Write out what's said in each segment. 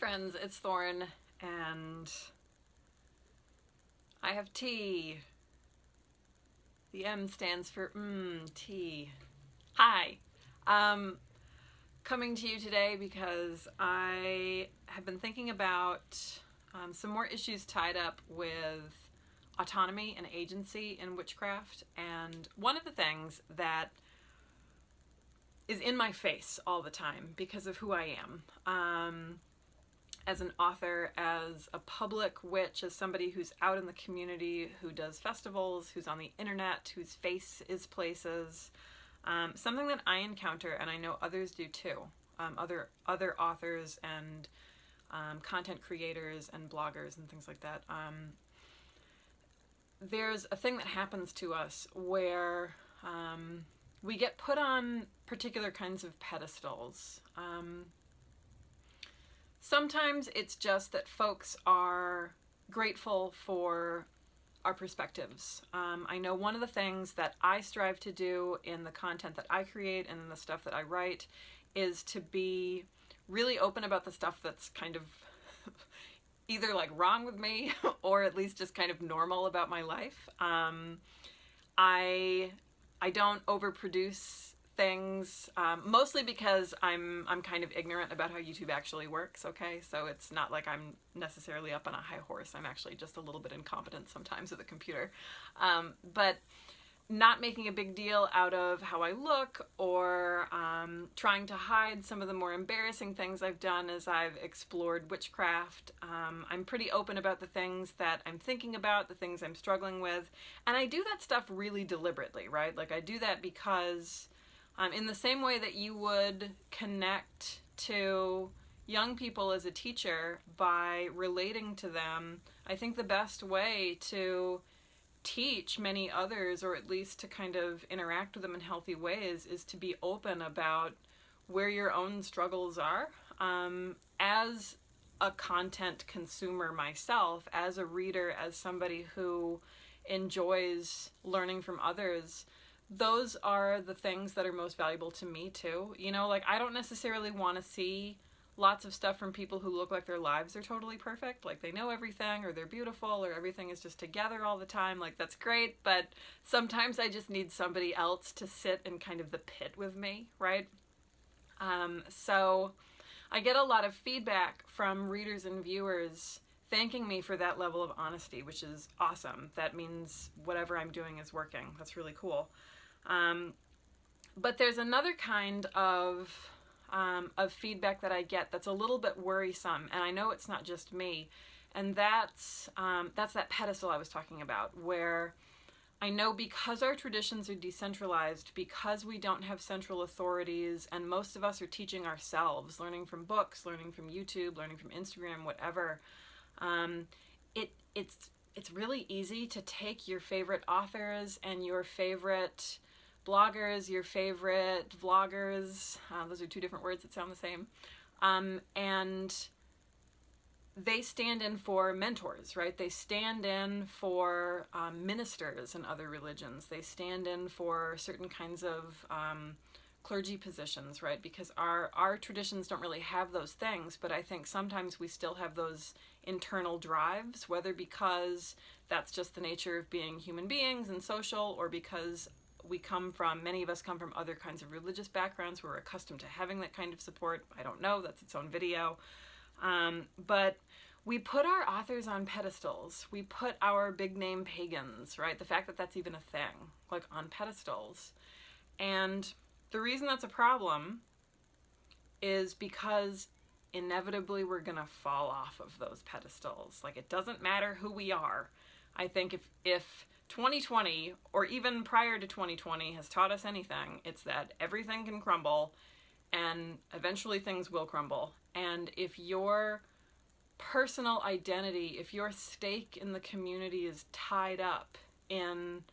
friends, it's Thorn, and I have tea. The M stands for tea. Hi. Coming to you today because I have been thinking about some more issues tied up with autonomy and agency in witchcraft, and one of the things that is in my face all the time because of who I am. As an author, as a public witch, as somebody who's out in the community, who does festivals, who's on the internet, whose face is places, something that I encounter, and I know others do too, other authors and content creators and bloggers and things like that. There's a thing that happens to us where we get put on particular kinds of pedestals. Sometimes it's just that folks are grateful for our perspectives. I know one of the things that I strive to do in the content that I create and in the stuff that I write is to be really open about the stuff that's kind of either like wrong with me or at least just kind of normal about my life. I don't overproduce things, mostly because I'm kind of ignorant about how YouTube actually works, okay? So it's not like I'm necessarily up on a high horse. I'm actually just a little bit incompetent sometimes with a computer. But not making a big deal out of how I look or trying to hide some of the more embarrassing things I've done as I've explored witchcraft. I'm pretty open about the things that I'm thinking about, the things I'm struggling with, and I do that stuff really deliberately, right? Like I do that because in the same way that you would connect to young people as a teacher by relating to them, I think the best way to teach many others, or at least to kind of interact with them in healthy ways, is to be open about where your own struggles are. As a content consumer myself, as a reader, as somebody who enjoys learning from others, those are the things that are most valuable to me too. You know, like I don't necessarily want to see lots of stuff from people who look like their lives are totally perfect, like they know everything, or they're beautiful, or everything is just together all the time. Like that's great, but sometimes I just need somebody else to sit in kind of the pit with me, right? So I get a lot of feedback from readers and viewers thanking me for that level of honesty, which is awesome. That means whatever I'm doing is working. That's really cool. But there's another kind of feedback that I get that's a little bit worrisome, and I know it's not just me, and that's that pedestal I was talking about, where I know because our traditions are decentralized, because we don't have central authorities, and most of us are teaching ourselves, learning from books, learning from YouTube, learning from Instagram, whatever, it's really easy to take your favorite authors and your favorite bloggers, your favorite vloggers, those are two different words that sound the same, and they stand in for mentors, right? They stand in for ministers in other religions. They stand in for certain kinds of clergy positions, right? Because our traditions don't really have those things, but I think sometimes we still have those internal drives, whether because that's just the nature of being human beings and social, or because many of us come from other kinds of religious backgrounds. We're accustomed to having that kind of support. I don't know, that's its own video. But we put our authors on pedestals. We put our big name pagans, right? The fact that that's even a thing, like on pedestals. And the reason that's a problem is because inevitably we're gonna fall off of those pedestals. Like it doesn't matter who we are. I think if 2020, or even prior to 2020, has taught us anything, it's that everything can crumble, and eventually things will crumble. And if your personal identity, if your stake in the community is tied up in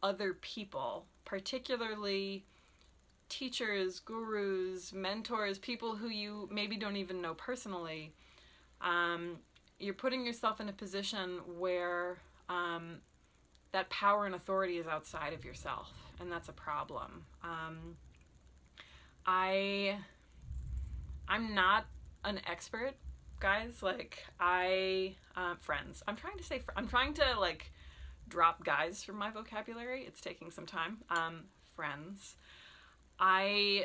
other people, particularly teachers, gurus, mentors, people who you maybe don't even know personally, you're putting yourself in a position where that power and authority is outside of yourself, and that's a problem. I'm not an expert guys. Like, friends. I'm trying to, like, drop guys from my vocabulary. It's taking some time. Friends. I'm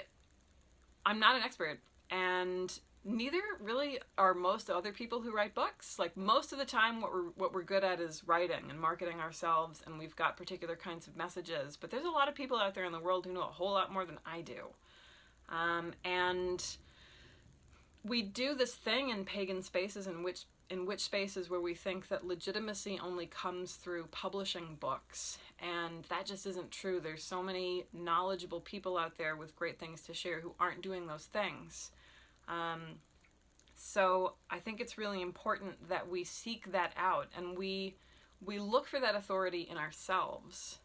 not an expert, and neither really are most other people who write books. Like, most of the time what we're good at is writing and marketing ourselves, and we've got particular kinds of messages, but there's a lot of people out there in the world who know a whole lot more than I do. And we do this thing in pagan spaces in which spaces where we think that legitimacy only comes through publishing books, and that just isn't true. There's so many knowledgeable people out there with great things to share who aren't doing those things. So I think it's really important that we seek that out, and we look for that authority in ourselves.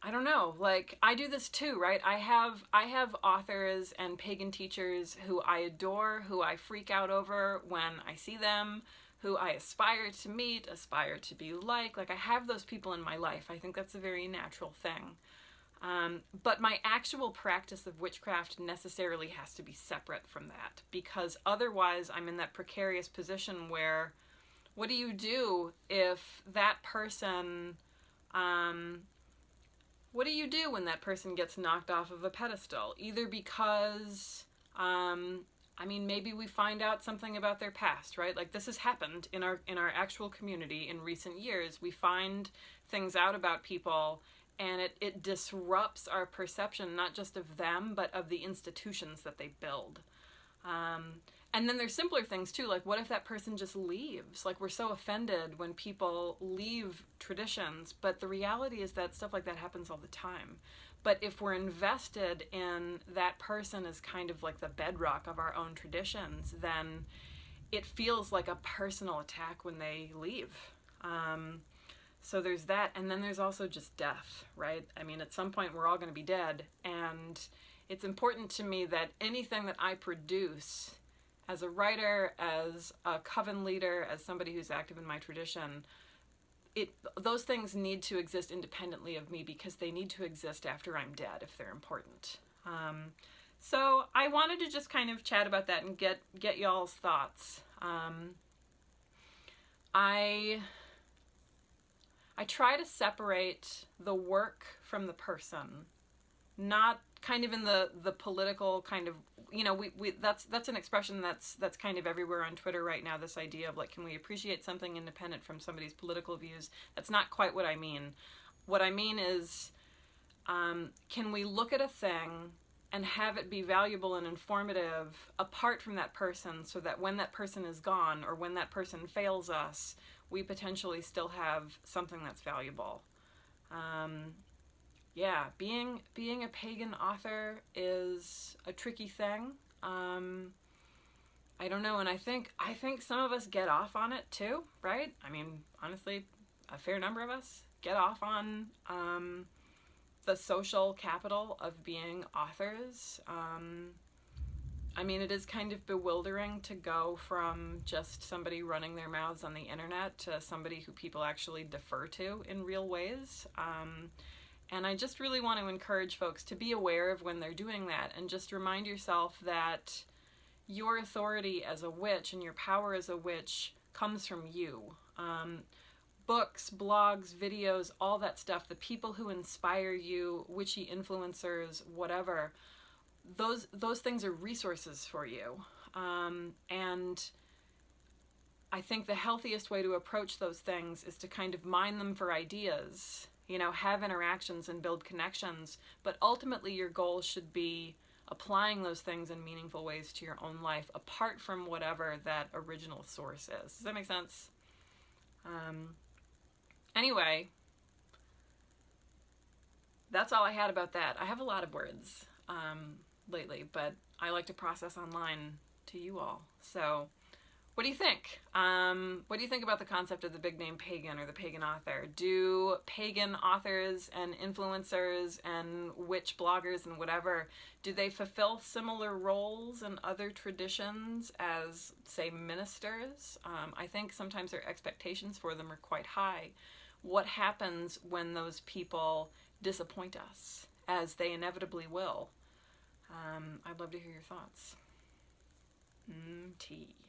I don't know, like, I do this too, right? I have authors and pagan teachers who I adore, who I freak out over when I see them, who I aspire to meet, aspire to be like I have those people in my life. I think that's a very natural thing. But my actual practice of witchcraft necessarily has to be separate from that, because otherwise I'm in that precarious position where, what do you do if that person, what do you do when that person gets knocked off of a pedestal? Either because, maybe we find out something about their past, right? Like, this has happened in our actual community in recent years. We find things out about people, and it disrupts our perception, not just of them, but of the institutions that they build. And then there's simpler things too, like, what if that person just leaves? Like, we're so offended when people leave traditions, but the reality is that stuff like that happens all the time. But if we're invested in that person as kind of like the bedrock of our own traditions, then it feels like a personal attack when they leave. So there's that, and then there's also just death, right? I mean, at some point we're all going to be dead, and it's important to me that anything that I produce as a writer, as a coven leader, as somebody who's active in my tradition, those things need to exist independently of me, because they need to exist after I'm dead if they're important. So I wanted to just kind of chat about that and get y'all's thoughts. I try to separate the work from the person, not kind of in the political kind of, that's an expression that's kind of everywhere on Twitter right now, this idea of, like, can we appreciate something independent from somebody's political views? That's not quite what I mean. What I mean is, can we look at a thing and have it be valuable and informative apart from that person, so that when that person is gone, or when that person fails us, we potentially still have something that's valuable. Yeah, being a pagan author is a tricky thing. I don't know, and I think some of us get off on it too, right? I mean, honestly, a fair number of us get off on the social capital of being authors. I mean, it is kind of bewildering to go from just somebody running their mouths on the internet to somebody who people actually defer to in real ways. And I just really want to encourage folks to be aware of when they're doing that, and just remind yourself that your authority as a witch and your power as a witch comes from you. Books, blogs, videos, all that stuff, the people who inspire you, witchy influencers, whatever, those things are resources for you. And I think the healthiest way to approach those things is to kind of mine them for ideas, have interactions and build connections, but ultimately your goal should be applying those things in meaningful ways to your own life, apart from whatever that original source is. Does that make sense? Anyway, that's all I had about that. I have a lot of words lately, but I like to process online to you all. So what do you think? What do you think about the concept of the big name pagan, or the pagan author? Do pagan authors and influencers and witch bloggers and whatever, do they fulfill similar roles in other traditions as, say, ministers? I think sometimes their expectations for them are quite high. What happens when those people disappoint us, as they inevitably will? I'd love to hear your thoughts. tea.